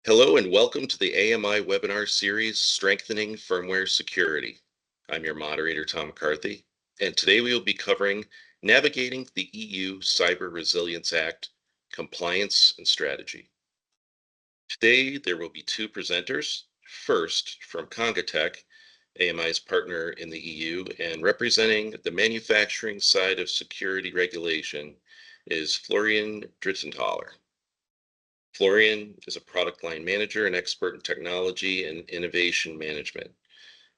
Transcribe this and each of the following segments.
Hello and welcome to the AMI webinar series, Strengthening Firmware Security. I'm your moderator, Tom McCarthy, and today we will be covering navigating the EU Cyber Resilience Act, compliance and strategy. Today, there will be two presenters. First, from Congatec, AMI's partner in the EU and representing the manufacturing side of security regulation is Florian Drittenthaler. Florian is a product line manager and expert in technology and innovation management.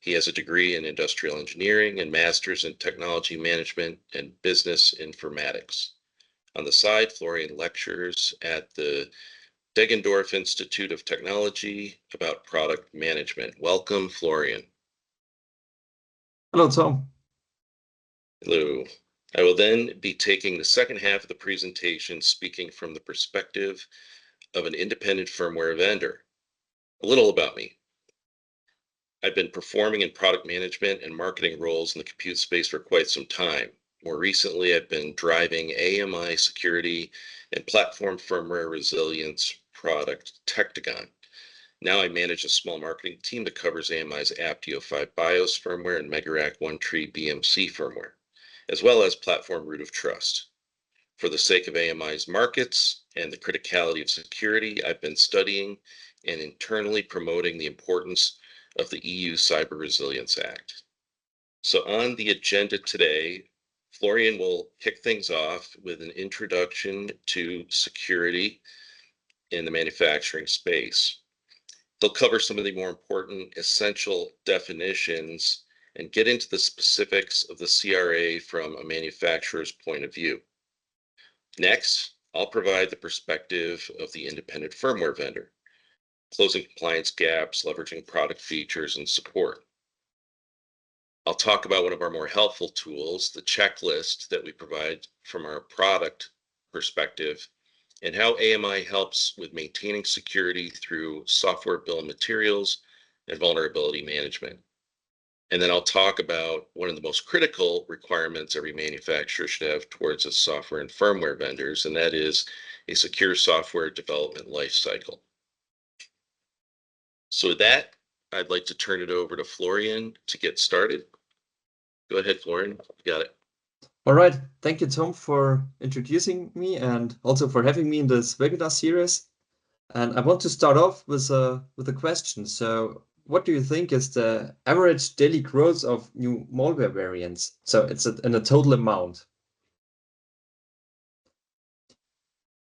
He has a degree in industrial engineering and master's in technology management and business informatics. On the side, Florian lectures at the Deggendorf Institute of Technology about product management. Welcome, Florian. Hello, Tom. Hello. I will then be taking the second half of the presentation, speaking from the perspective of an independent firmware vendor. A little about me. I've been performing in product management and marketing roles in the compute space for quite some time. More recently, I've been driving AMI security and platform firmware resilience product Tectagon. Now I manage a small marketing team that covers AMI's AppDO5 BIOS firmware and Megarack OneTree BMC firmware, as well as platform root of trust. For the sake of AMI's markets and the criticality of security, I've been studying and internally promoting the importance of the EU Cyber Resilience Act. So on the agenda today, Florian will kick things off with an introduction to security in the manufacturing space. They'll cover some of the more important essential definitions and get into the specifics of the CRA from a manufacturer's point of view. Next, I'll provide the perspective of the independent firmware vendor, closing compliance gaps, leveraging product features, and support. I'll talk about one of our more helpful tools, the checklist that we provide from our product perspective, and how AMI helps with maintaining security through software bill of materials and vulnerability management. And then I'll talk about one of the most critical requirements every manufacturer should have towards its software and firmware vendors, and that is a secure software development lifecycle. So with that, I'd like to turn it over to Florian to get started. Go ahead, Florian. You got it. All right. Thank you, Tom, for introducing me and also for having me in this webinar series. And I want to start off with a question. So what do you think is the average daily growth of new malware variants? So it's in a total amount.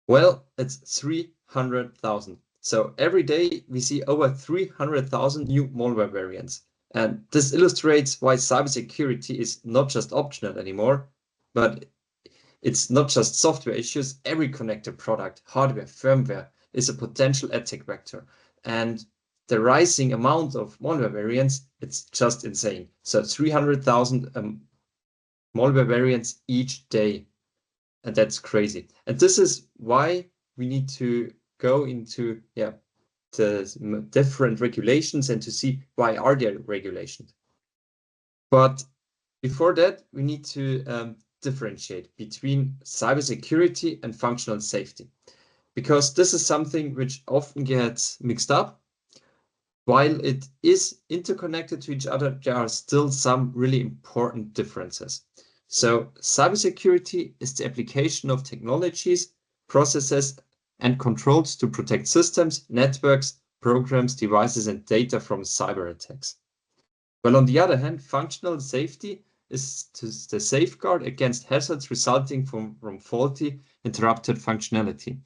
Well, it's 300,000. So every day we see over 300,000 new malware variants. And this illustrates why cybersecurity is not just optional anymore, but it's not just software issues. Every connected product, hardware, firmware is a potential attack vector. And the rising amount of malware variants, it's just insane. So 300,000 malware variants each day. And that's crazy. And this is why we need to go into the different regulations and to see why are there regulations. But before that, we need to differentiate between cybersecurity and functional safety, because this is something which often gets mixed up. While it is interconnected to each other, there are still some really important differences. So cybersecurity is the application of technologies, processes, and controls to protect systems, networks, programs, devices, and data from cyber attacks. Well, on the other hand, functional safety is the safeguard against hazards resulting from faulty, interrupted functionality.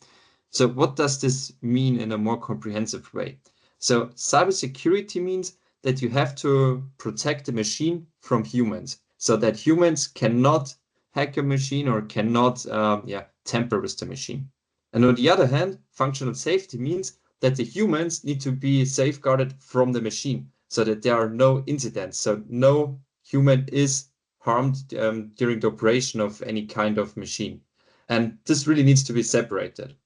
So what does this mean in a more comprehensive way? So cybersecurity means that you have to protect the machine from humans, so that humans cannot hack a machine or cannot tamper with the machine. And on the other hand, functional safety means that the humans need to be safeguarded from the machine so that there are no incidents. So no human is harmed during the operation of any kind of machine. And this really needs to be separated.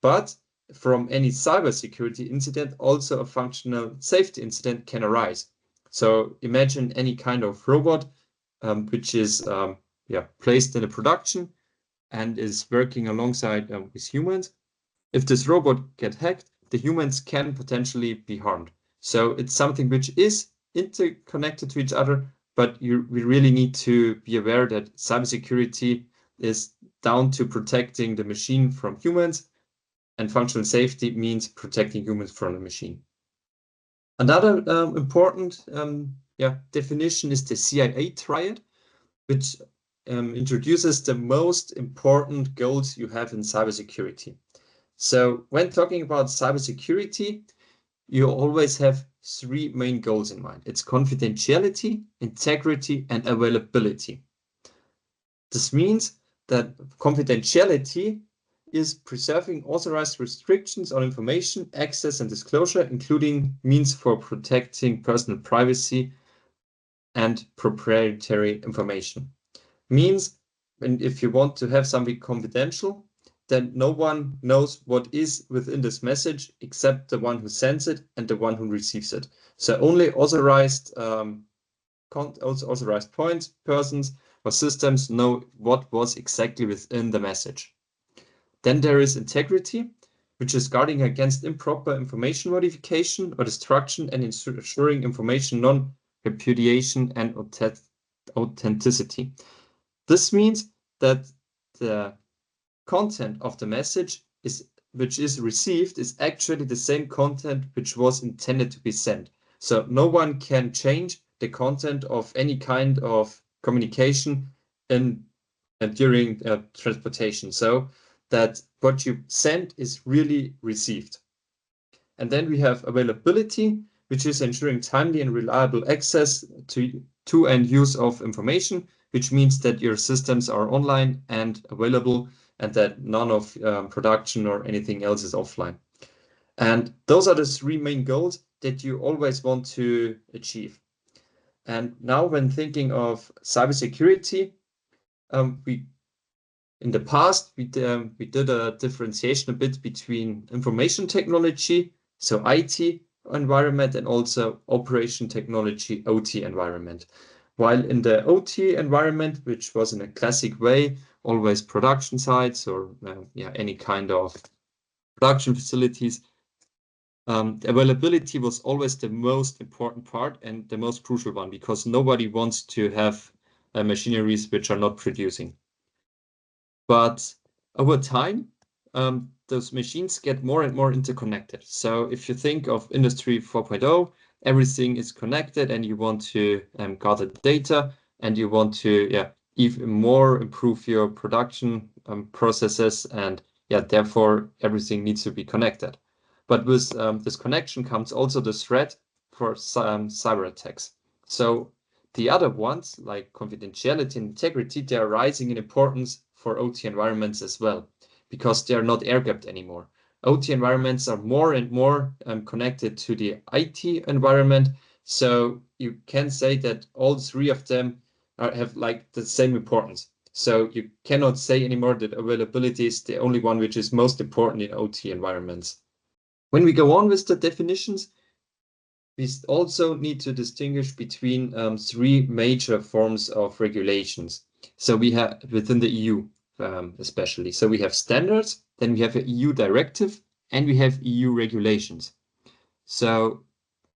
But from any cybersecurity incident, also a functional safety incident can arise. So imagine any kind of robot which is placed in a production and is working alongside with humans. If this robot gets hacked, the humans can potentially be harmed. So it's something which is interconnected to each other, but we really need to be aware that cybersecurity is down to protecting the machine from humans, and functional safety means protecting humans from the machine. Another important definition is the CIA triad, which introduces the most important goals you have in cybersecurity. So when talking about cybersecurity, you always have three main goals in mind. It's confidentiality, integrity, and availability. This means that confidentiality is preserving authorized restrictions on information, access, and disclosure, including means for protecting personal privacy and proprietary information. Means, and if you want to have something confidential, then no one knows what is within this message except the one who sends it and the one who receives it. So only authorized authorized points, persons, or systems know what was exactly within the message. Then there is integrity, which is guarding against improper information modification or destruction and ensuring information non-repudiation and authenticity. This means that the content of the message which is received is actually the same content which was intended to be sent. So no one can change the content of any kind of communication during transportation. So that what you send is really received. And then we have availability, which is ensuring timely and reliable access to and use of information, which means that your systems are online and available and that none of production or anything else is offline. And those are the three main goals that you always want to achieve. And now when thinking of cybersecurity, in the past, we did a differentiation a bit between information technology, so IT environment, and also operation technology, OT environment. While in the OT environment, which was in a classic way, always production sites or any kind of production facilities, availability was always the most important part and the most crucial one, because nobody wants to have machineries which are not producing. But over time, those machines get more and more interconnected. So if you think of Industry 4.0, everything is connected and you want to gather data and you want to even more improve your production processes, and therefore everything needs to be connected. But with this connection comes also the threat for cyber attacks. So the other ones, like confidentiality and integrity, they are rising in importance for OT environments as well, because they are not air-gapped anymore. OT environments are more and more connected to the IT environment. So you can say that all three of them have like the same importance. So you cannot say anymore that availability is the only one which is most important in OT environments. When we go on with the definitions, we also need to distinguish between three major forms of regulations. So we have within the EU, especially. So we have standards, then we have an EU directive, and we have EU regulations. So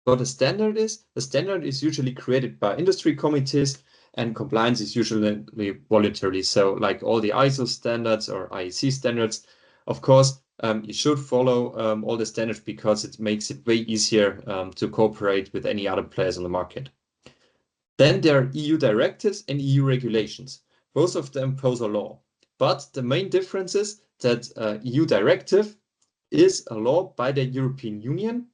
what a standard is usually created by industry committees, and compliance is usually voluntary. So like all the ISO standards or IEC standards, of course, you should follow all the standards because it makes it way easier to cooperate with any other players on the market. Then there are EU directives and EU regulations. Both of them pose a law. But the main difference is that EU directive is a law by the European Union,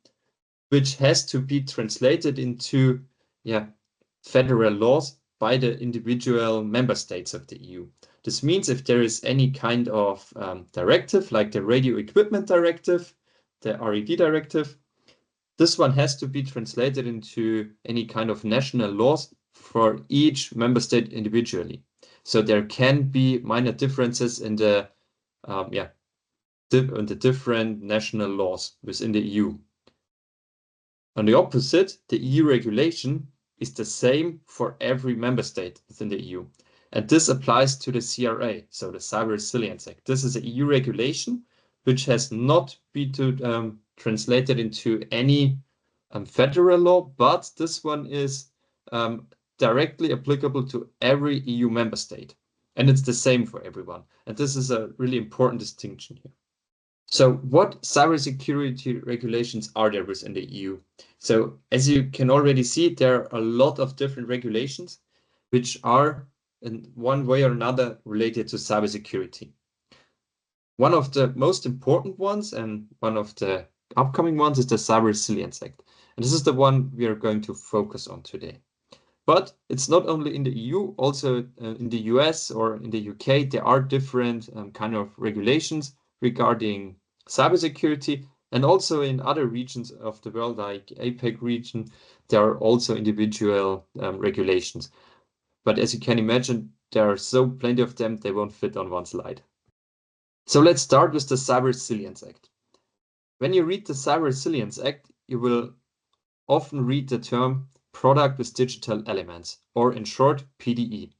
which has to be translated into federal laws by the individual member states of the EU. This means if there is any kind of directive, like the Radio Equipment Directive, the RED Directive, this one has to be translated into any kind of national laws for each member state individually. So there can be minor differences in the different national laws within the EU. On the opposite, the EU regulation is the same for every member state within the EU. And this applies to the CRA, so the Cyber Resilience Act. This is an EU regulation which has not been translated into any federal law, but this one is directly applicable to every EU member state. And it's the same for everyone. And this is a really important distinction here. So what cybersecurity regulations are there within the EU? So as you can already see, there are a lot of different regulations which are in one way or another related to cybersecurity. One of the most important ones and one of the upcoming ones is the Cyber Resilience Act. And this is the one we are going to focus on today. But it's not only in the EU, also in the US or in the UK, there are different kind of regulations regarding cybersecurity. And also in other regions of the world, like APEC region, there are also individual regulations. But as you can imagine, there are so plenty of them, they won't fit on one slide. So let's start with the Cyber Resilience Act. When you read the Cyber Resilience Act, you will often read the term product with digital elements, or in short, PDE.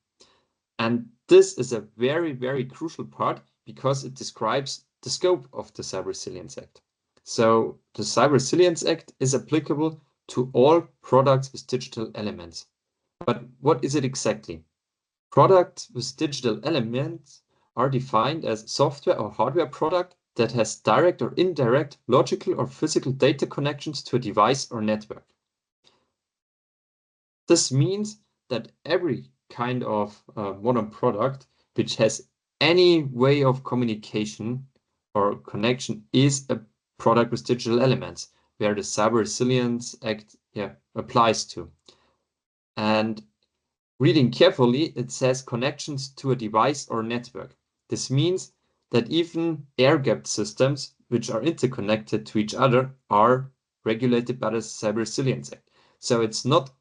And this is a very, very crucial part because it describes the scope of the Cyber Resilience Act. So the Cyber Resilience Act is applicable to all products with digital elements. But what is it exactly? Products with digital elements are defined as software or hardware product that has direct or indirect logical or physical data connections to a device or network. This means that every kind of modern product which has any way of communication or connection is a product with digital elements, where the Cyber Resilience Act applies to. And reading carefully, it says connections to a device or network. This means that even air-gapped systems, which are interconnected to each other, are regulated by the Cyber Resilience Act. So it's not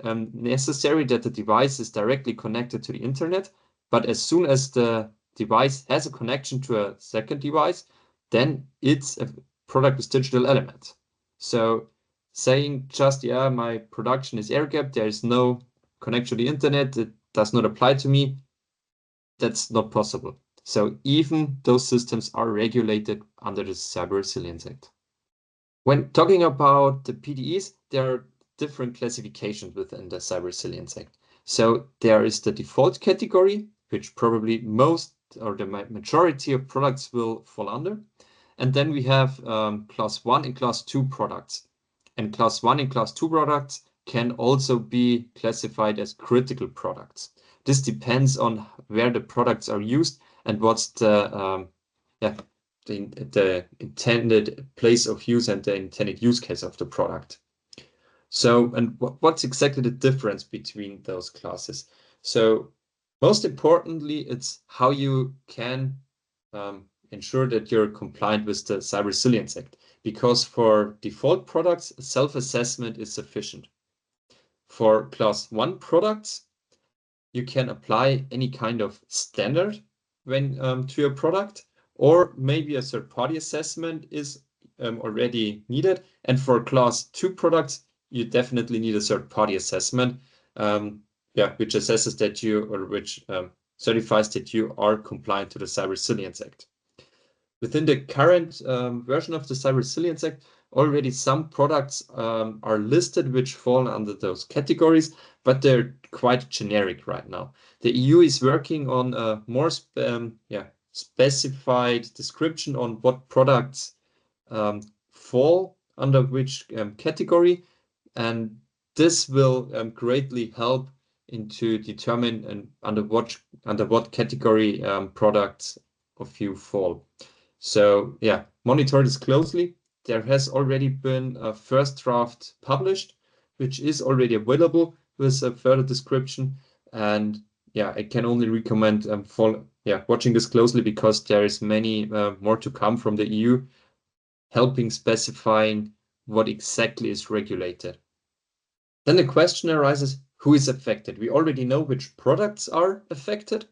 necessary that the device is directly connected to the internet, but as soon as the device has a connection to a second device, then it's a product with digital elements. So saying just, yeah, my production is air-gapped, there is no connection to the internet, it does not apply to me, that's not possible. So even those systems are regulated under the Cyber Resilience Act. When talking about the PDEs, there are different classifications within the Cyber Resilience Act. So there is the default category, which probably most or the majority of products will fall under. And then we have class 1 and class 2 products. And class 1 and class 2 products can also be classified as critical products. This depends on where the products are used and what's the intended place of use and the intended use case of the product. So, and what's exactly the difference between those classes? So, most importantly, it's how you can ensure that you're compliant with the Cyber Resilience Act. Because for default products, self-assessment is sufficient. For class 1 products, you can apply any kind of standard when to your product, or maybe a third-party assessment is already needed. And for class 2 products, you definitely need a third-party assessment, which assesses that you, or which certifies that you are compliant to the Cyber Resilience Act. Within the current version of the Cyber Resilience Act, already some products are listed which fall under those categories, but they're quite generic right now. The EU is working on a more specified description on what products fall under which category, and this will greatly help into determine under what category products of you fall. So yeah, monitor this closely. There has already been a first draft published, which is already available with a further description. And yeah, I can only recommend watching this closely, because there is many more to come from the EU, helping specifying what exactly is regulated. Then the question arises, who is affected? We already know which products are affected.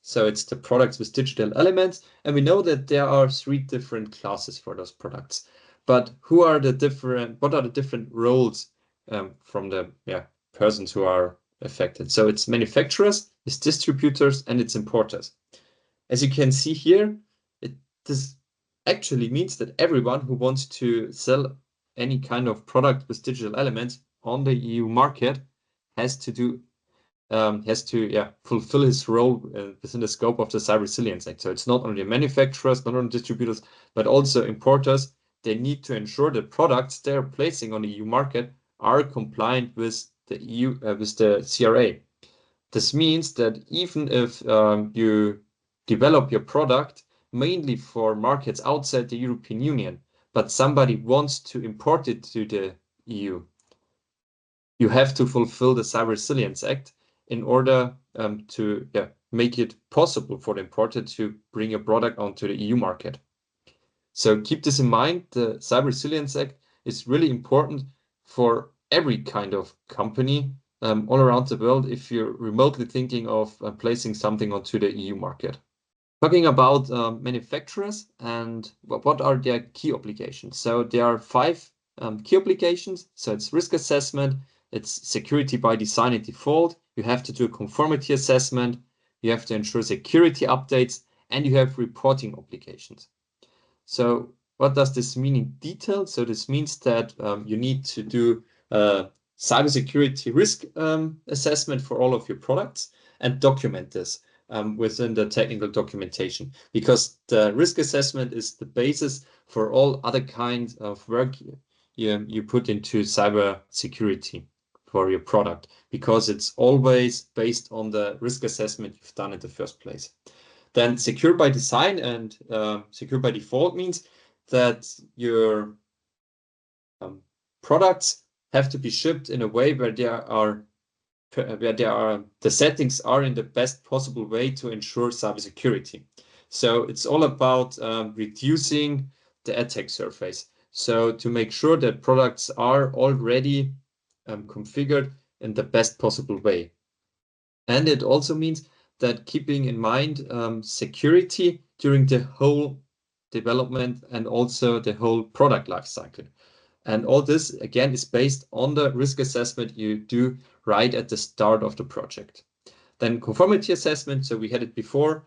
So it's the products with digital elements, and we know that there are 3 different classes for those products. But what are the different roles from the persons who are affected? So it's manufacturers, it's distributors, and it's importers. As you can see here, this actually means that everyone who wants to sell any kind of product with digital elements on the EU market has to fulfill his role within the scope of the Cyber Resilience Act. So it's not only manufacturers, not only distributors, but also importers. They need to ensure that products they're placing on the EU market are compliant with the EU with the CRA. This means that even if you develop your product mainly for markets outside the European Union, but somebody wants to import it to the EU, you have to fulfill the Cyber Resilience Act in order to make it possible for the importer to bring a product onto the EU market. So keep this in mind. The Cyber Resilience Act is really important for every kind of company all around the world if you're remotely thinking of placing something onto the EU market. Talking about manufacturers and what are their key obligations. So there are 5 key obligations. So it's risk assessment, it's security by design and default. You have to do a conformity assessment. You have to ensure security updates, and you have reporting obligations. So what does this mean in detail? So this means that you need to do a cybersecurity risk assessment for all of your products and document this within the technical documentation, because the risk assessment is the basis for all other kinds of work you put into cybersecurity for your product, because it's always based on the risk assessment you've done in the first place. Then secure by design and secure by default means that your products have to be shipped in a way where the settings are in the best possible way to ensure cybersecurity. So it's all about reducing the attack surface. So to make sure that products are already configured in the best possible way. And it also means that keeping in mind security during the whole development and also the whole product lifecycle. And all this, again, is based on the risk assessment you do right at the start of the project. Then conformity assessment, so we had it before.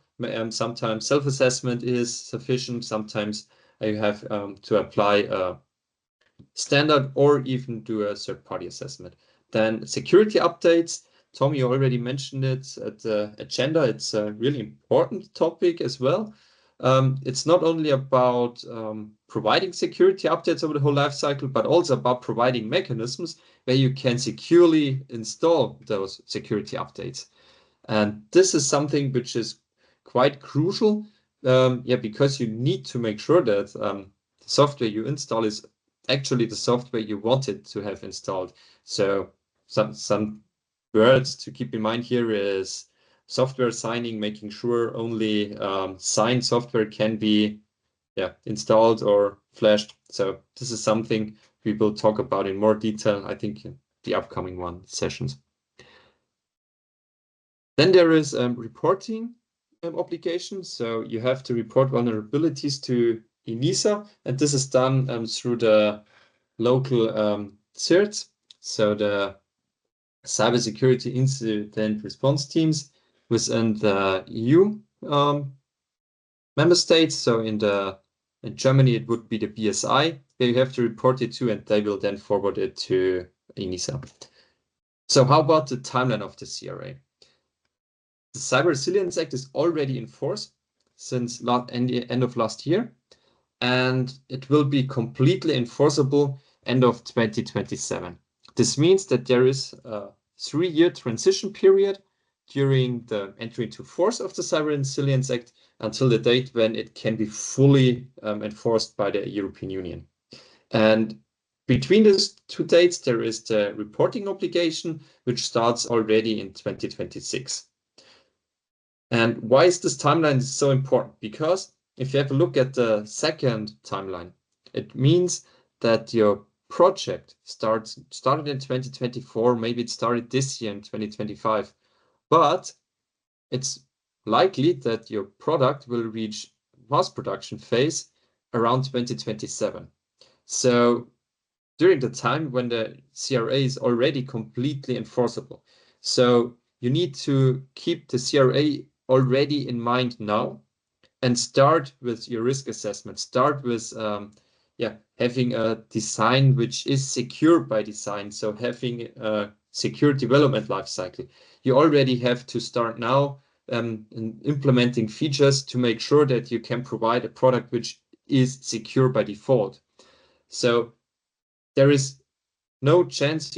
Sometimes self-assessment is sufficient. Sometimes you have to apply a standard or even do a third-party assessment. Then security updates. Tom, you already mentioned it at the agenda. It's a really important topic as well. It's not only about providing security updates over the whole life cycle, but also about providing mechanisms where you can securely install those security updates. And this is something which is quite crucial, because you need to make sure that the software you install is actually the software you wanted to have installed. So some words to keep in mind here is software signing, making sure only signed software can be installed or flashed. So this is something we will talk about in more detail, I think, in the upcoming sessions. Then there is reporting obligations. So you have to report vulnerabilities to ENISA, and this is done through the local CERTs, so the cybersecurity incident response teams within the EU member states. So in Germany, it would be the BSI, where you have to report it to, and they will then forward it to ENISA. So how about the timeline of the CRA? The Cyber Resilience Act is already in force since end of last year, and it will be completely enforceable end of 2027. This means that there is a 3-year transition period during the entry into force of the Cyber Resilience Act until the date when it can be fully enforced by the European Union. And between these 2 dates, there is the reporting obligation, which starts already in 2026. And why is this timeline so important? Because if you have a look at the second timeline, it means that your project started in 2024, maybe it started this year in 2025, but it's likely that your product will reach mass production phase around 2027. So during the time when the CRA is already completely enforceable. So you need to keep the CRA already in mind now, and start with your risk assessment. Start with having a design which is secure by design. So having a secure development lifecycle. You already have to start now in implementing features to make sure that you can provide a product which is secure by default. So there is no chance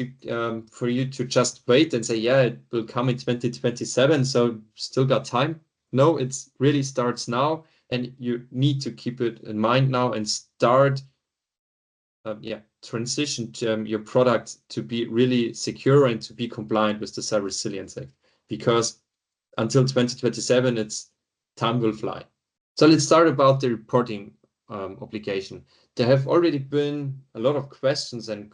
for you to just wait and say, yeah, it will come in 2027, so still got time. No, it really starts now, and you need to keep it in mind now and start transition to, your product to be really secure and to be compliant with the Cyber Resilience Act, because until 2027, time will fly. So let's start about the reporting obligation. There have already been a lot of questions and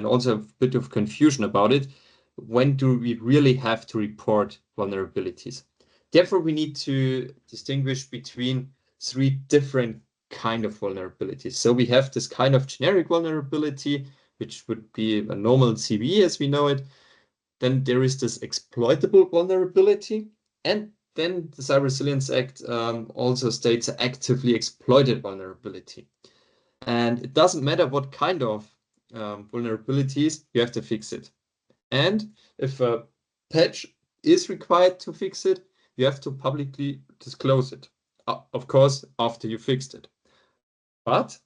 also a bit of confusion about it. When do we really have to report vulnerabilities? Therefore, we need to distinguish between three different kind of vulnerabilities. So we have this kind of generic vulnerability, which would be a normal CVE as we know it. Then there is this exploitable vulnerability, and then the Cyber Resilience Act also states actively exploited vulnerability. And it doesn't matter what kind of vulnerabilities, you have to fix it. And if a patch is required to fix it, you have to publicly disclose it. Of course, after you fixed it. But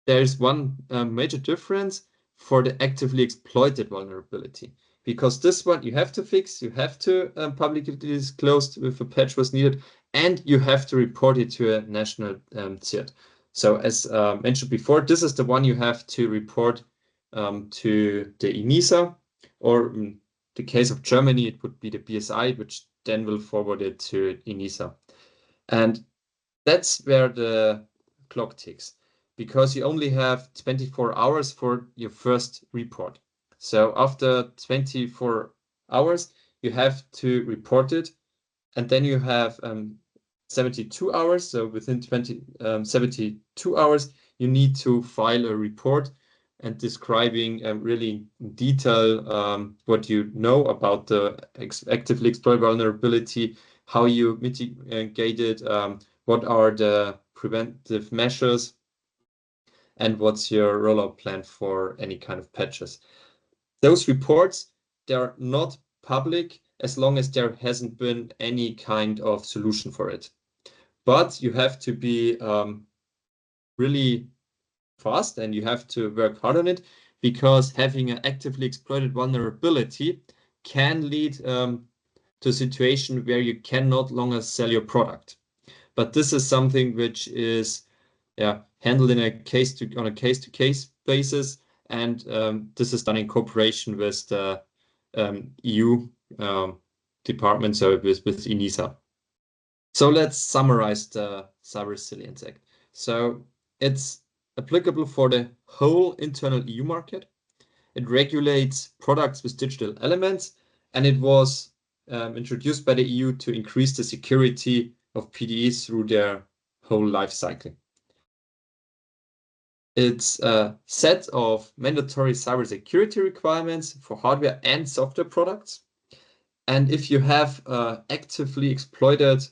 there is one major difference for the actively exploited vulnerability, because this one you have to fix, you have to publicly disclose if a patch was needed, and you have to report it to a national CERT. So as mentioned before, this is the one you have to report to the ENISA, or in the case of Germany, it would be the BSI, which then will forward it to ENISA. And that's where the clock ticks, because you only have 24 hours for your first report. So after 24 hours, you have to report it, and then you have 72 hours. So within 72 hours, you need to file a report and describing really in detail what you know about the actively exploited vulnerability, how you mitigate it, what are the preventive measures, and what's your rollout plan for any kind of patches. Those reports, they're not public as long as there hasn't been any kind of solution for it. But you have to be really fast, and you have to work hard on it, because having an actively exploited vulnerability can lead to a situation where you can no longer sell your product. But this is something which is handled in a on a case-to-case basis, and this is done in cooperation with the EU department, so with ENISA. So let's summarize the Cyber Resilience Act. So it's applicable for the whole internal EU market. It regulates products with digital elements, and it was introduced by the EU to increase the security of PDEs through their whole life cycle. It's a set of mandatory cybersecurity requirements for hardware and software products. And if you have actively exploited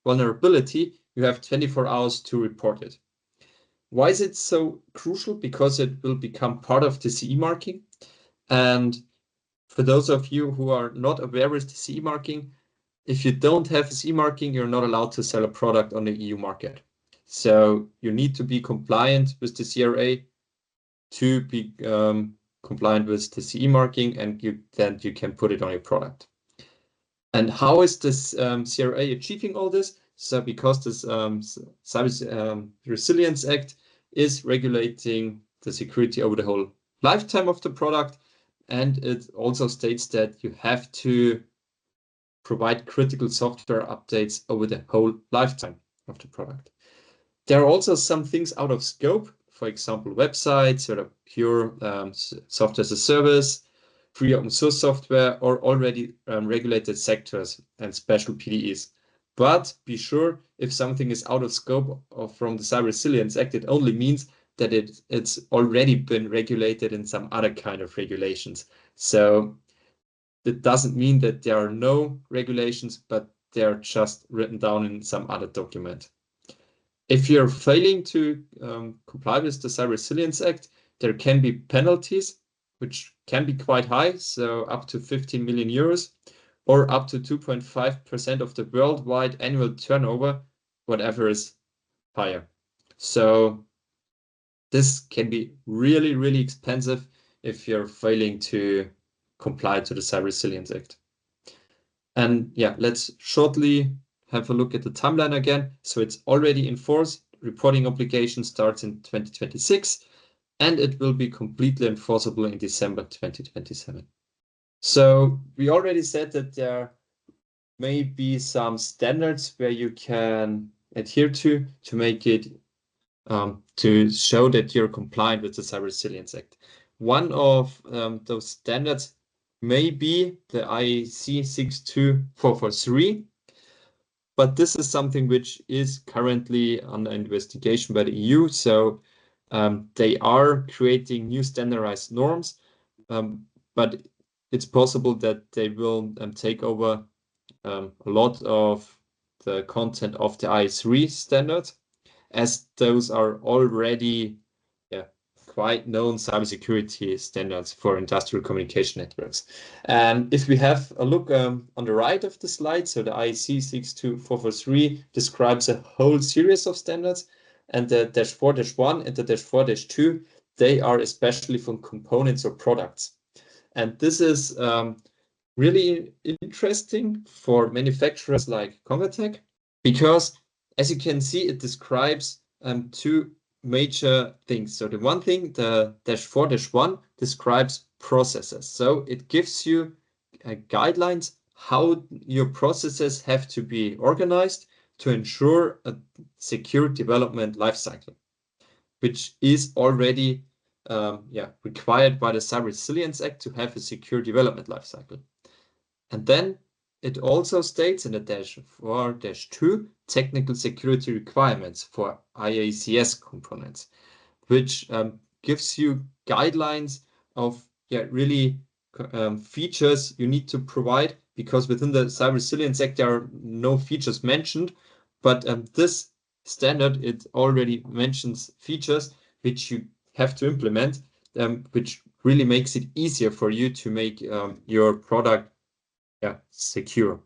vulnerability, you have 24 hours to report it. Why is it so crucial? Because it will become part of the CE marking. And for those of you who are not aware with the CE marking, if you don't have a CE marking, you're not allowed to sell a product on the EU market. So you need to be compliant with the CRA to be compliant with the CE marking, and then you can put it on your product. And how is this CRA achieving all this? So because this Cyber Resilience Act is regulating the security over the whole lifetime of the product, and it also states that you have to provide critical software updates over the whole lifetime of the product. There are also some things out of scope, for example, websites, sort of pure software as a service, free open source software, or already regulated sectors and special PDEs. But be sure, if something is out of scope from the Cyber Resilience Act, it only means that it's already been regulated in some other kind of regulations. So that doesn't mean that there are no regulations, but they're just written down in some other document. If you're failing to comply with the Cyber Resilience Act, there can be penalties, which can be quite high, so up to 15 million euros, or up to 2.5% of the worldwide annual turnover, whatever is higher. So this can be really, really expensive if you're failing to comply to the Cyber Resilience Act. And yeah, let's shortly have a look at the timeline again. So it's already in force. Reporting obligation starts in 2026, and it will be completely enforceable in December 2027. So we already said that there may be some standards where you can adhere to make it to show that you're compliant with the Cyber Resilience Act. One of those standards may be the IEC 62443, but this is something which is currently under investigation by the EU. So they are creating new standardized norms, but it's possible that they will take over a lot of the content of the IS3 standard, as those are already quite known cybersecurity standards for industrial communication networks. And if we have a look on the right of the slide, so the IEC 62443 describes a whole series of standards, and the -4-1 and the -4-2, they are especially for components or products. And this is really interesting for manufacturers like Convatec, because as you can see, it describes two major things. So the one thing, the -4-1, describes processes. So it gives you guidelines how your processes have to be organized to ensure a secure development lifecycle, which is already required by the Cyber Resilience Act to have a secure development lifecycle. And then it also states in the -4-2 technical security requirements for IACS components, which gives you guidelines of really features you need to provide, because within the Cyber Resilience Act there are no features mentioned, but this standard, it already mentions features which you have to implement, which really makes it easier for you to make your product secure.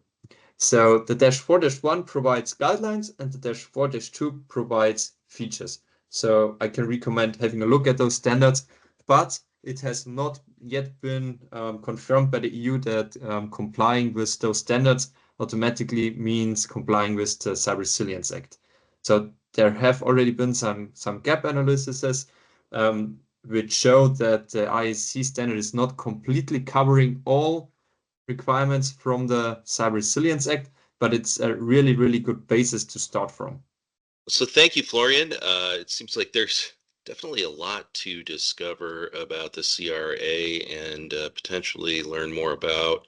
So the -4-1 provides guidelines, and the -4-2 provides features. So I can recommend having a look at those standards, but it has not yet been confirmed by the EU that complying with those standards automatically means complying with the Cyber Resilience Act. So there have already been some gap analyses which show that the IEC standard is not completely covering all requirements from the Cyber Resilience Act, but it's a really, really good basis to start from. So thank you, Florian. It seems like there's definitely a lot to discover about the CRA and potentially learn more about.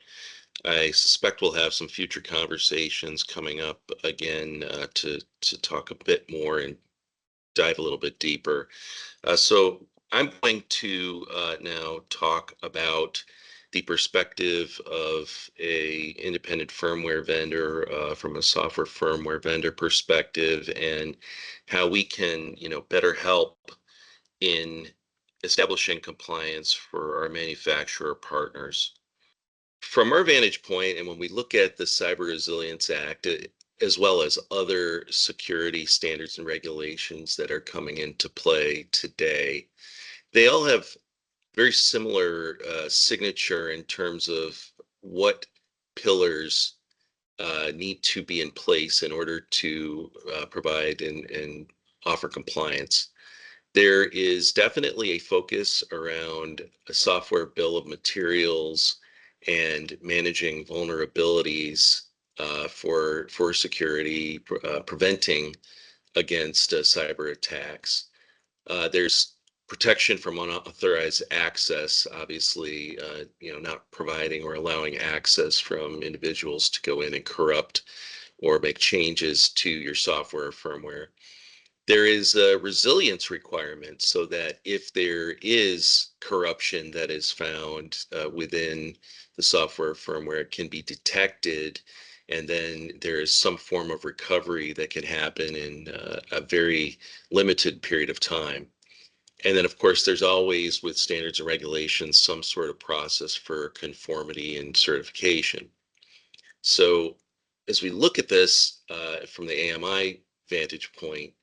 I suspect we'll have some future conversations coming up again to talk a bit more and dive a little bit deeper. So I'm going to now talk about the perspective of a independent firmware vendor from a software firmware vendor perspective, and how we can, better help in establishing compliance for our manufacturer partners. From our vantage point, and when we look at the Cyber Resilience Act, as well as other security standards and regulations that are coming into play today, they all have very similar signature in terms of what pillars need to be in place in order to provide and offer compliance. There is definitely a focus around a software bill of materials and managing vulnerabilities for security, preventing against cyber attacks. There's protection from unauthorized access, obviously, not providing or allowing access from individuals to go in and corrupt or make changes to your software or firmware. There is a resilience requirement so that if there is corruption that is found within the software firmware, it can be detected and then there is some form of recovery that can happen in a very limited period of time. And then, of course, there's always, with standards and regulations, some sort of process for conformity and certification. So as we look at this from the AMI vantage point,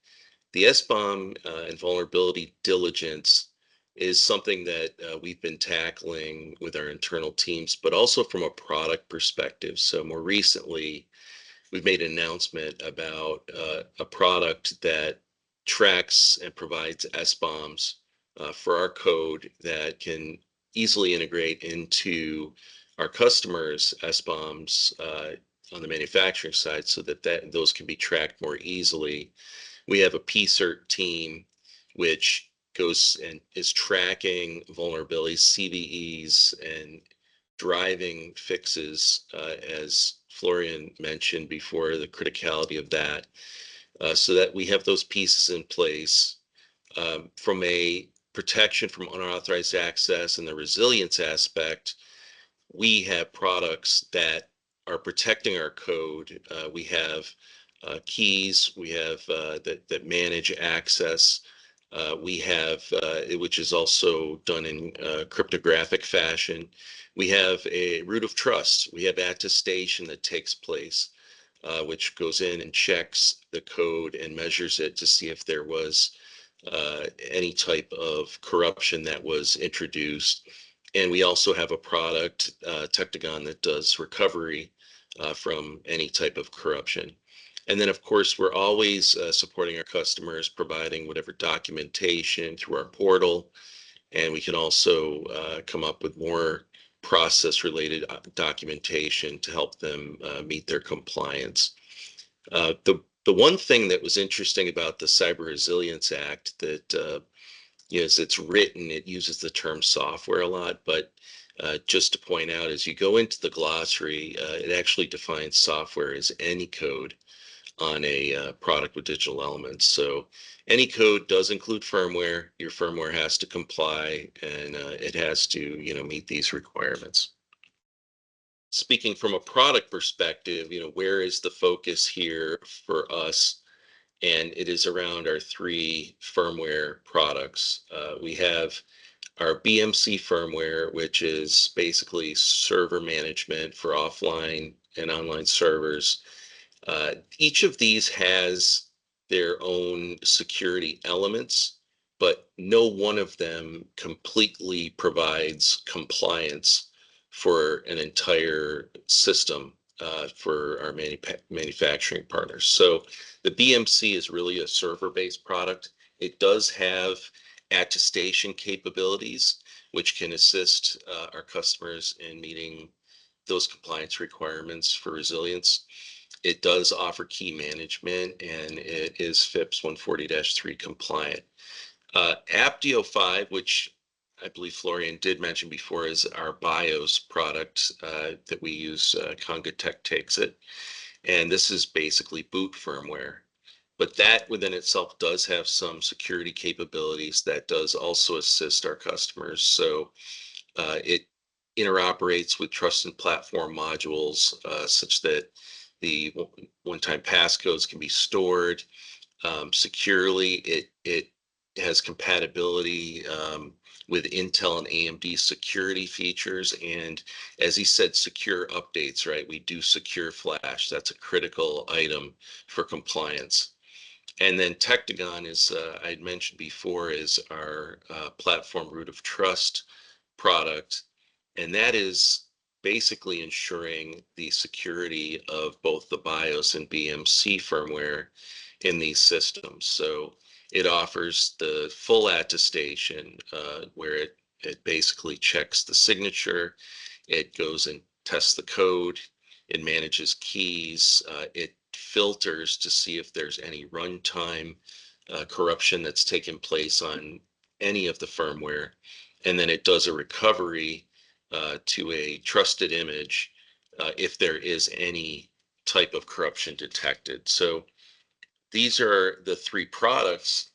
the SBOM and vulnerability diligence is something that we've been tackling with our internal teams, but also from a product perspective. So more recently, we've made an announcement about a product that tracks and provides SBOMs for our code that can easily integrate into our customers' SBOMs on the manufacturing side, so that those can be tracked more easily. We have a PCERT team which goes and is tracking vulnerabilities, CVEs, and driving fixes, as Florian mentioned before, the criticality of that, so that we have those pieces in place. From a protection from unauthorized access and the resilience aspect, we have products that are protecting our code. We have keys, we have that manage access. We have, which is also done in cryptographic fashion. We have a root of trust. We have attestation that takes place, which goes in and checks the code and measures it to see if there was any type of corruption that was introduced. And we also have a product, Tectagon, that does recovery from any type of corruption. And then, of course, we're always supporting our customers, providing whatever documentation through our portal. And we can also come up with more process-related documentation to help them meet their compliance. The one thing that was interesting about the Cyber Resilience Act that as it's written, it uses the term software a lot, but just to point out, as you go into the glossary, it actually defines software as any code on a product with digital elements. So any code does include firmware. Your firmware has to comply, and it has to, meet these requirements. Speaking from a product perspective, where is the focus here for us? And it is around our three firmware products. We have our BMC firmware, which is basically server management for offline and online servers. Each of these has their own security elements, but no one of them completely provides compliance for an entire system for our manufacturing partners. So the BMC is really a server-based product. It does have attestation capabilities, which can assist our customers in meeting those compliance requirements for resilience. It does offer key management, and it is FIPS 140-3 compliant. Aptio 5, which I believe Florian did mention before, is our BIOS product that we use. Congatec takes it. And this is basically boot firmware. But that within itself does have some security capabilities that does also assist our customers. So it interoperates with trusted platform modules such that the one-time passcodes can be stored securely. It has compatibility with Intel and AMD security features. And as he said, secure updates, right? We do secure flash. That's a critical item for compliance. And then Tectagon, is I'd mentioned before, is our platform root of trust product. And that is basically ensuring the security of both the BIOS and BMC firmware in these systems. So it offers the full attestation where it basically checks the signature, it goes and tests the code, it manages keys, it filters to see if there's any runtime corruption that's taken place on any of the firmware, and then it does a recovery to a trusted image if there is any type of corruption detected. So these are the three products.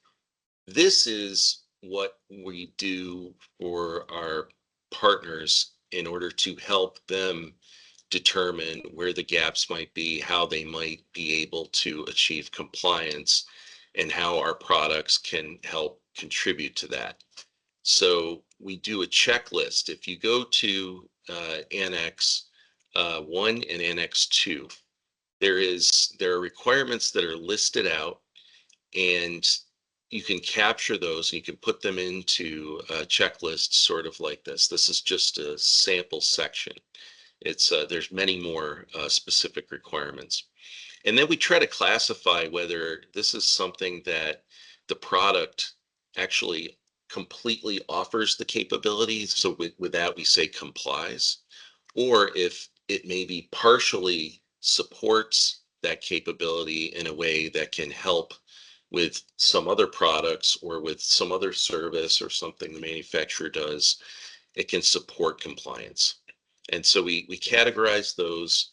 This is what we do for our partners in order to help them determine where the gaps might be, how they might be able to achieve compliance, and how our products can help contribute to that. So we do a checklist. If you go to Annex 1 and Annex 2, there are requirements that are listed out, and you can capture those and you can put them into a checklist sort of like this. This is just a sample section. There's many more specific requirements. And then we try to classify whether this is something that the product actually completely offers the capabilities. So with that, we say complies, or if it maybe partially supports that capability in a way that can help with some other products or with some other service or something the manufacturer does, it can support compliance. And so we categorize those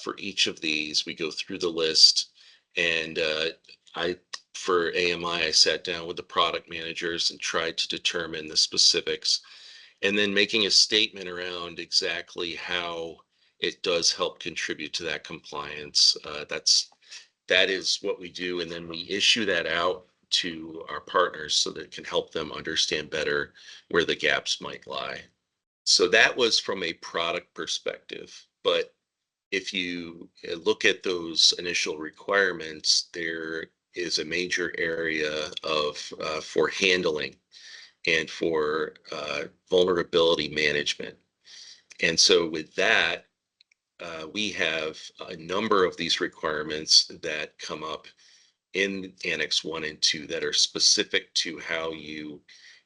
for each of these. We go through the list, and I for AMI, I sat down with the product managers and tried to determine the specifics, and then making a statement around exactly how it does help contribute to that compliance. That is what we do, and then we issue that out to our partners so that it can help them understand better where the gaps might lie. So that was from a product perspective. But if you look at those initial requirements, there is a major area of for handling and for vulnerability management. And so with that, we have a number of these requirements that come up in Annex 1 and 2 that are specific to how you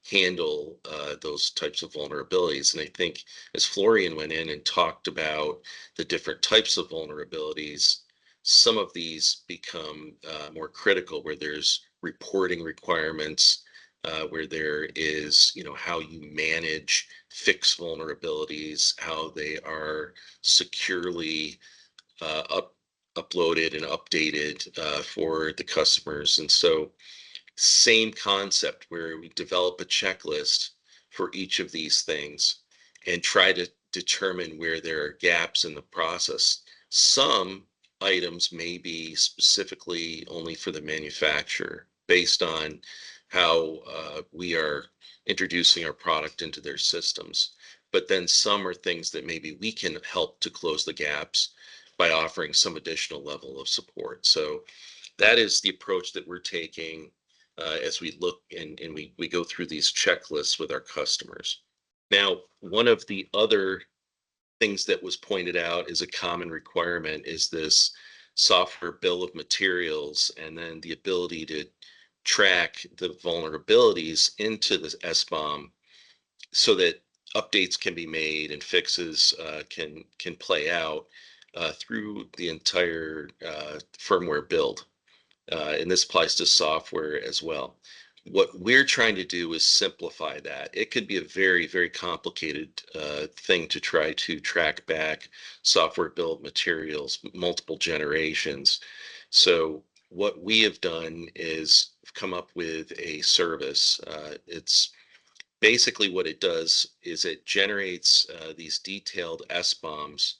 handle those types of vulnerabilities. And I think as Florian went in and talked about the different types of vulnerabilities, some of these become more critical, where there's reporting requirements, where there is, how you manage fixed vulnerabilities, how they are securely uploaded and updated for the customers. And so same concept, where we develop a checklist for each of these things and try to determine where there are gaps in the process. Some items may be specifically only for the manufacturer based on how we are introducing our product into their systems. But then some are things that maybe we can help to close the gaps by offering some additional level of support. So that is the approach that we're taking as we look and we go through these checklists with our customers. Now, one of the other things that was pointed out as a common requirement is this software bill of materials, and then the ability to track the vulnerabilities into the SBOM so that updates can be made and fixes can play out through the entire firmware build. And this applies to software as well. What we're trying to do is simplify that. It could be a very, very complicated thing to try to track back software bill of materials, multiple generations. So what we have done is come up with a service. It's basically what it does is it generates these detailed SBOMs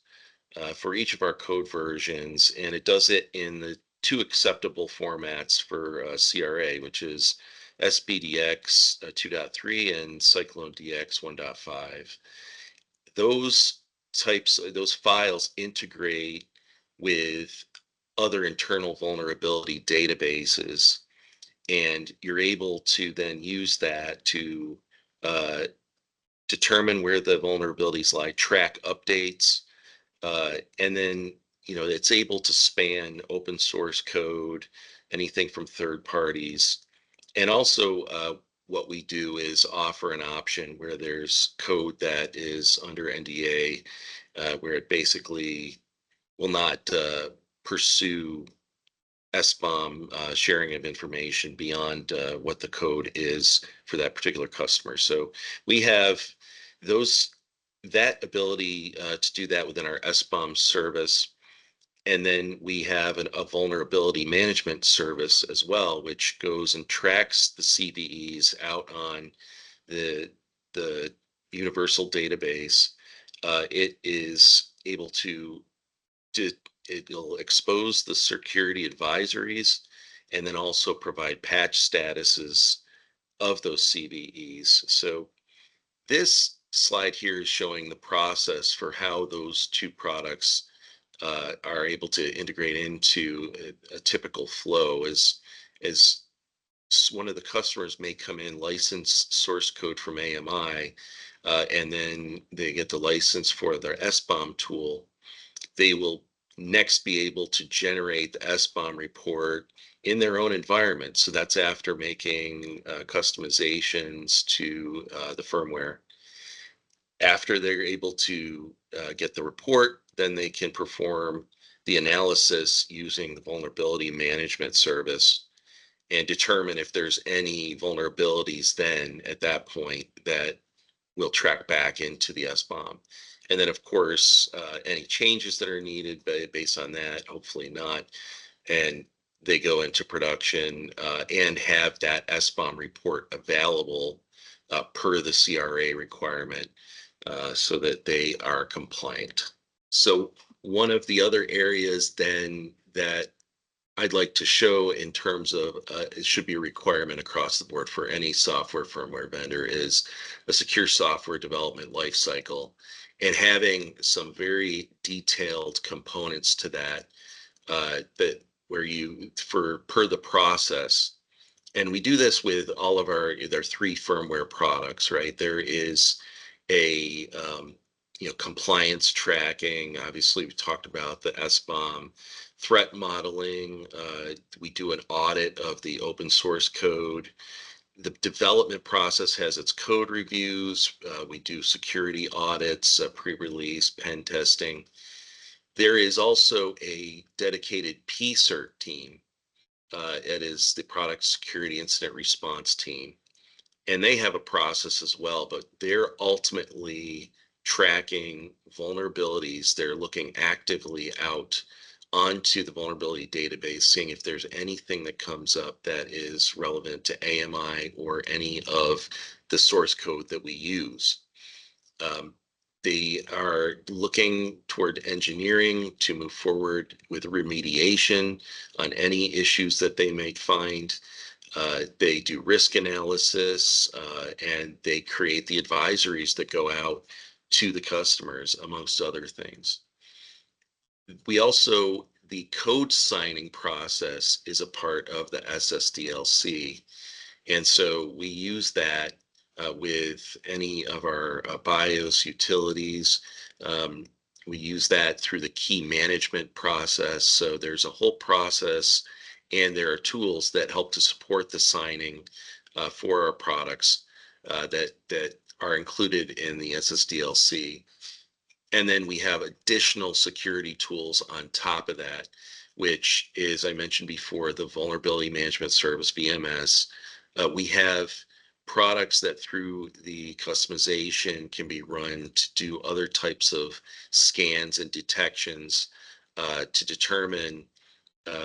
for each of our code versions, and it does it in the two acceptable formats for CRA, which is SPDX 2.3 and Cyclone DX 1.5. Those files integrate with other internal vulnerability databases, and you're able to then use that to uh, determine where the vulnerabilities lie, track updates, and then it's able to span open source code, anything from third parties. And also what we do is offer an option where there's code that is under NDA, where it basically will not pursue SBOM sharing of information beyond what the code is for that particular customer. So we have those that ability to do that within our SBOM service. And then we have a vulnerability management service as well, which goes and tracks the CVEs out on the universal database. It is able to it'll expose the security advisories and then also provide patch statuses of those CVEs. So this slide here is showing the process for how those two products are able to integrate into a typical flow. As one of the customers may come in, license source code from AMI, and then they get the license for their SBOM tool. They will next be able to generate the SBOM report in their own environment. So that's after making customizations to the firmware. After they're able to get the report, then they can perform the analysis using the vulnerability management service and determine if there's any vulnerabilities then at that point that will track back into the SBOM. And then, of course, any changes that are needed based on that, hopefully not. And they go into production and have that SBOM report available per the CRA requirement so that they are compliant. So one of the other areas then that I'd like to show in terms of it should be a requirement across the board for any software firmware vendor is a secure software development lifecycle, and having some very detailed components to that that where you for per the process. And we do this with all of our three firmware products, right? There is a compliance tracking. Obviously, we talked about the SBOM, threat modeling. We do an audit of the open source code. The development process has its code reviews. We do security audits, pre-release, pen testing. There is also a dedicated PCERT team. It is the Product Security Incident Response team. And they have a process as well, but they're ultimately tracking vulnerabilities. They're looking actively out onto the vulnerability database, seeing if there's anything that comes up that is relevant to AMI or any of the source code that we use. They are looking toward engineering to move forward with remediation on any issues that they may find. They do risk analysis and they create the advisories that go out to the customers, amongst other things. We also, the code signing process is a part of the SSDLC. And so we use that with any of our BIOS utilities. We use that through the key management process. So there's a whole process, and there are tools that help to support the signing for our products that are included in the SSDLC. And then we have additional security tools on top of that, which is, I mentioned before, the Vulnerability Management Service, VMS. We have products that through the customization can be run to do other types of scans and detections to determine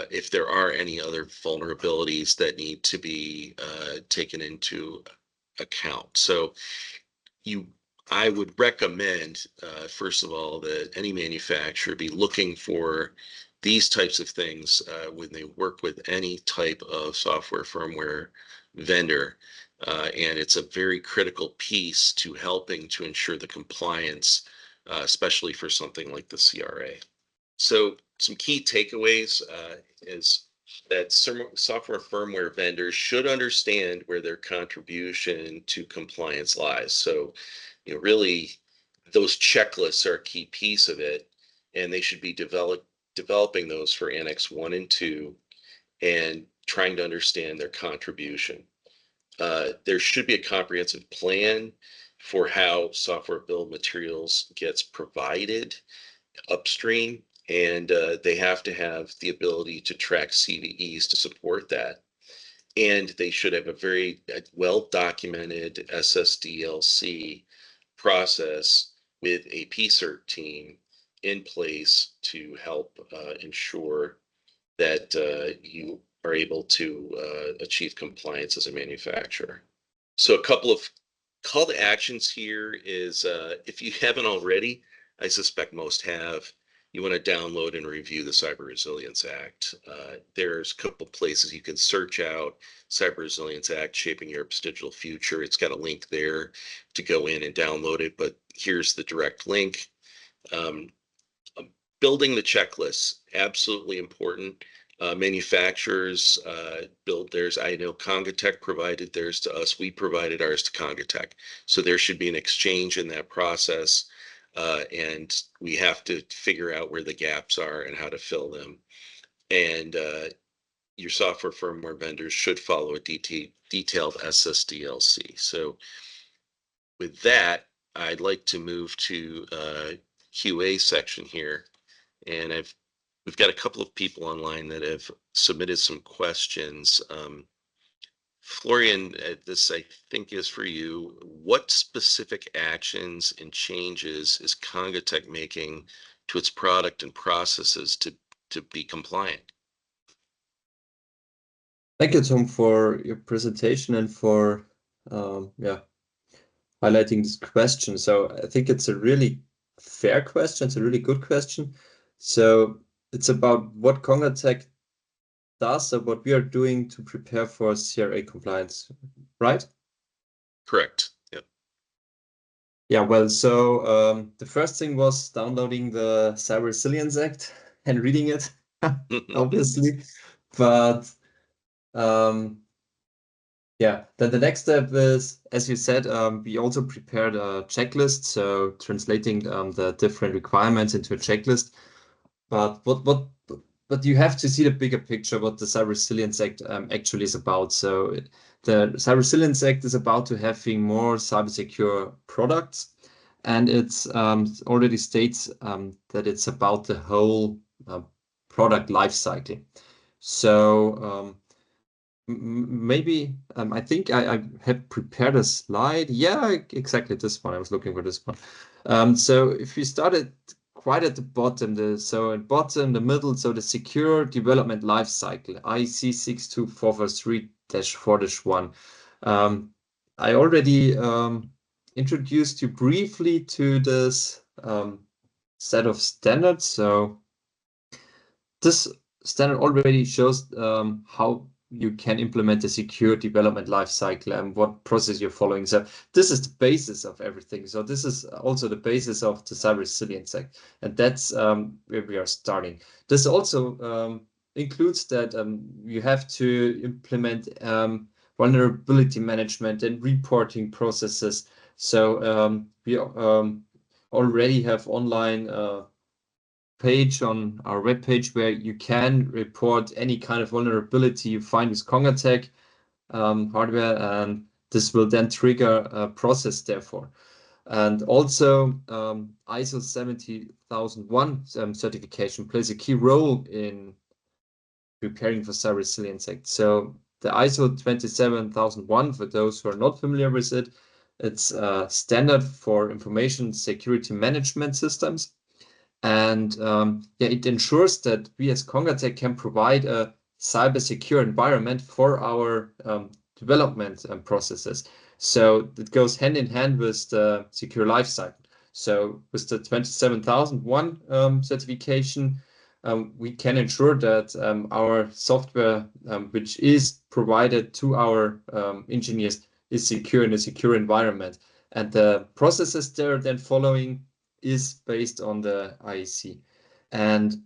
if there are any other vulnerabilities that need to be taken into account. So I would recommend, first of all, that any manufacturer be looking for these types of things when they work with any type of software firmware vendor. And it's a very critical piece to helping to ensure the compliance, especially for something like the CRA. So some key takeaways is that software firmware vendors should understand where their contribution to compliance lies. So, really, those checklists are a key piece of it, and they should be developing those for Annex 1 and 2 and trying to understand their contribution. There should be a comprehensive plan for how software bill of materials gets provided upstream, and they have to have the ability to track CVEs to support that. And they should have a very well-documented SSDLC process with a PCERT team in place to help ensure that you are able to achieve compliance as a manufacturer. So a couple of call to actions here is if you haven't already, I suspect most have. You want to download and review the Cyber Resilience Act. There's a couple places you can search out Cyber Resilience Act Shaping Europe's Digital Future. It's got a link there to go in and download it, but here's the direct link. Um, Building the checklists, absolutely important. Manufacturers build theirs. I know Congatec provided theirs to us. We provided ours to Congatec. So there should be an exchange in that process. And we have to figure out where the gaps are and how to fill them. And your software firmware vendors should follow a detailed SSDLC. So with that, I'd like to move to QA section here. And we've got a couple of people online that have submitted some questions. Florian, this I think is for you. What specific actions and changes is Congatec making to its product and processes to be compliant? Thank you, Tom, for your presentation and for highlighting this question. So I think it's a really fair question. It's a really good question. So it's about what Congatec does or what we are doing to prepare for CRA compliance, right? Correct. Yep. Yeah, well, so the first thing was downloading the Cyber Resilience Act and reading it, obviously. But yeah, then the next step is, as you said, we also prepared a checklist, so translating the different requirements into a checklist. But you have to see the bigger picture, what the Cyber Resilience Act actually is about. So the Cyber Resilience Act is about to having more cyber secure products, and it's already states that it's about the whole product life cycle. So maybe I think I had prepared a slide. Yeah, exactly this one. I was looking for this one. So if you started quite at the bottom, so at bottom, the middle, so the secure development life cycle, IEC 62443-4-1. I already introduced you briefly to this set of standards. So this standard already shows how you can implement a secure development lifecycle and what process you're following. So this is the basis of everything. So this is also the basis of the Cyber Resilience Act, and that's where we are starting. This also includes that you have to implement vulnerability management and reporting processes. So we already have online page on our webpage where you can report any kind of vulnerability you find with Congatec hardware, and this will then trigger a process therefore. And also ISO 20001 certification plays a key role in preparing for Cyber Resilience Act. So the ISO 27001, for those who are not familiar with it, it's a standard for information security management systems. And yeah, it ensures that we as Congatec can provide a cyber secure environment for our development processes. So it goes hand in hand with the secure lifecycle. So with the 27001 certification, we can ensure that our software, which is provided to our engineers, is secure in a secure environment. And the processes they're then following is based on the IEC. And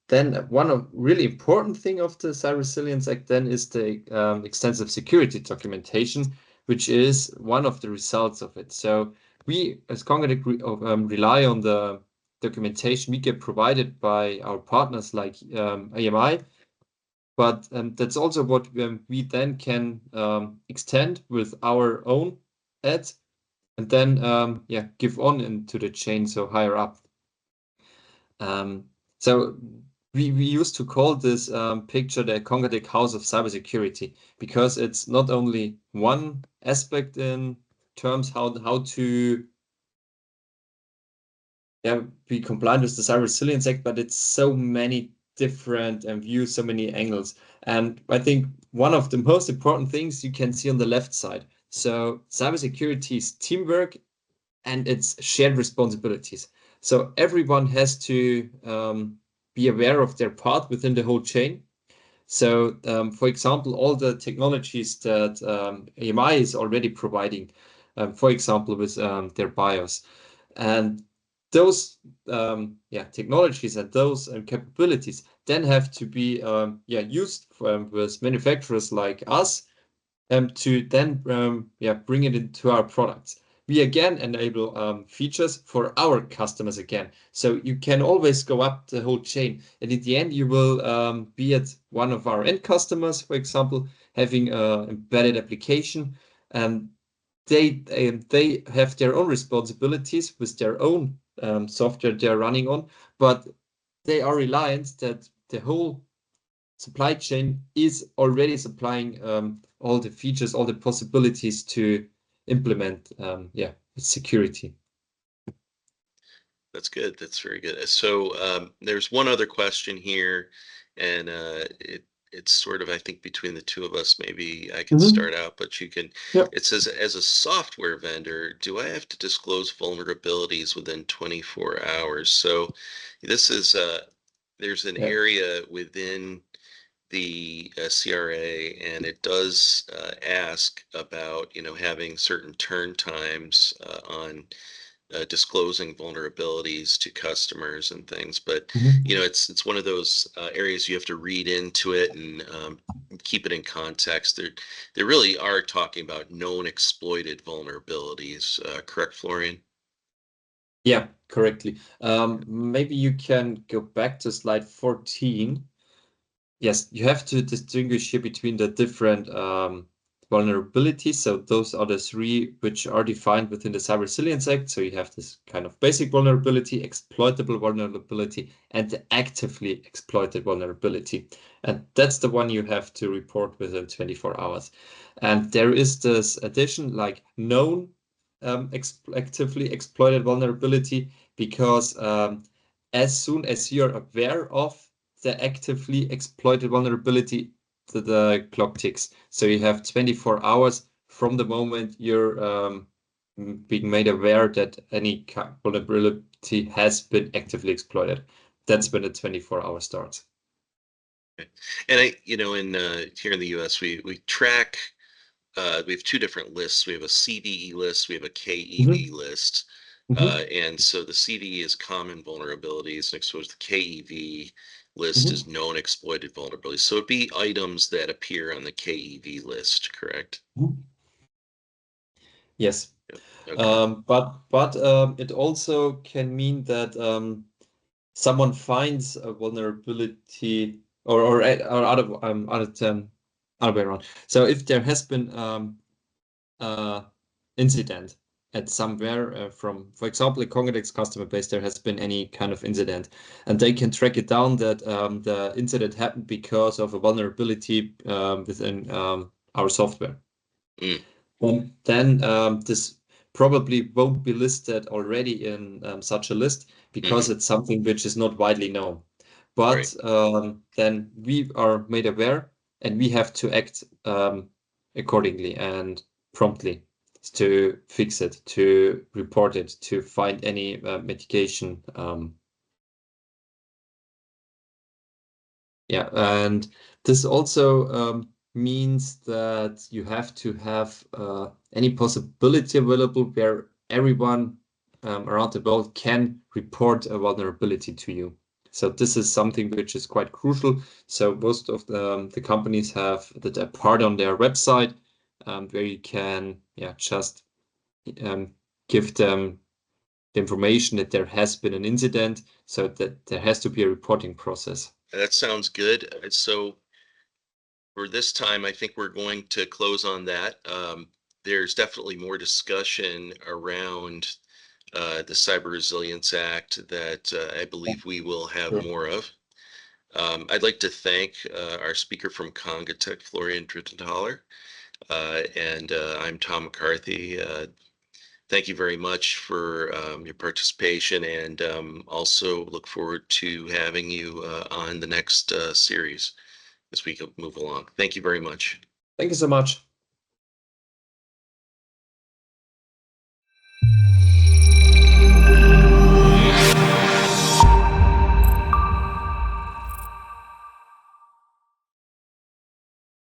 then one of really important thing of the Cyber Resilience Act then is the extensive security documentation, which is one of the results of it. So we as Congatec rely on the documentation we get provided by our partners like AMI, but that's also what we then can extend with our own ads and then yeah, give on into the chain, so higher up. So we used to call this picture the Congatec House of Cybersecurity, because it's not only one aspect in terms how to be compliant with the Cyber Resilience Act, but it's so many different views, so many angles. And I think one of the most important things you can see on the left side. So cybersecurity is teamwork and it's shared responsibilities. So everyone has to be aware of their part within the whole chain. So, for example, all the technologies that AMI is already providing, for example, with their BIOS, and those technologies and those capabilities then have to be used with manufacturers like us to then bring it into our products. We again enable features for our customers again. So you can always go up the whole chain. And in the end, you will be at one of our end customers, for example, having an embedded application. And they have their own responsibilities with their own software they're running on, but they are reliant that the whole supply chain is already supplying all the features, all the possibilities to implement security. That's good. That's very good. So there's one other question here, and it's sort of, I think, between the two of us. Maybe I can start out, but you can. Yeah. It says, as a software vendor, do I have to disclose vulnerabilities within 24 hours? So this is there's an area within the CRA, and it does ask about, having certain turn times on disclosing vulnerabilities to customers and things. But it's one of those areas you have to read into it and keep it in context. They really are talking about known exploited vulnerabilities. Correct, Florian? Yeah, correctly. Maybe you can go back to slide 14. Yes, you have to distinguish here between the different vulnerabilities. So those are the three which are defined within the Cyber Resilience Act. So you have this kind of basic vulnerability, exploitable vulnerability, and the actively exploited vulnerability. And that's the one you have to report within 24 hours. And there is this addition like known actively exploited vulnerability, because as soon as you're aware of the actively exploited vulnerability, the clock ticks. So you have 24 hours from the moment you're being made aware that any vulnerability has been actively exploited. That's when the 24-hour starts. Okay. And here in the US, we track. We have two different lists. We have a CVE list. We have a KEV list. And so the CVE is common vulnerabilities, and exposed to KEV list is known exploited vulnerabilities. So it'd be items that appear on the KEV list, correct? Yes. Okay. But it also can mean that someone finds a vulnerability or other way around. So if there has been incident at somewhere from, for example, a Congrex customer base, there has been any kind of incident, and they can track it down that the incident happened because of a vulnerability within our software. And then this probably won't be listed already in such a list, because it's something which is not widely known. But then we are made aware, and we have to act accordingly and promptly to fix it, to report it, to find any mitigation. And this also means that you have to have any possibility available where everyone around the world can report a vulnerability to you. So this is something which is quite crucial. So most of the companies have that part on their website where you can just give them the information that there has been an incident, so that there has to be a reporting process. That sounds good. So for this time, I think we're going to close on that. There's definitely more discussion around the Cyber Resilience Act that I believe we will have more of. I'd like to thank our speaker from Congatec, Florian Drittenthaler, and I'm Tom McCarthy. Thank you very much for your participation, and also look forward to having you on the next series as we move along. Thank you very much. Thank you so much.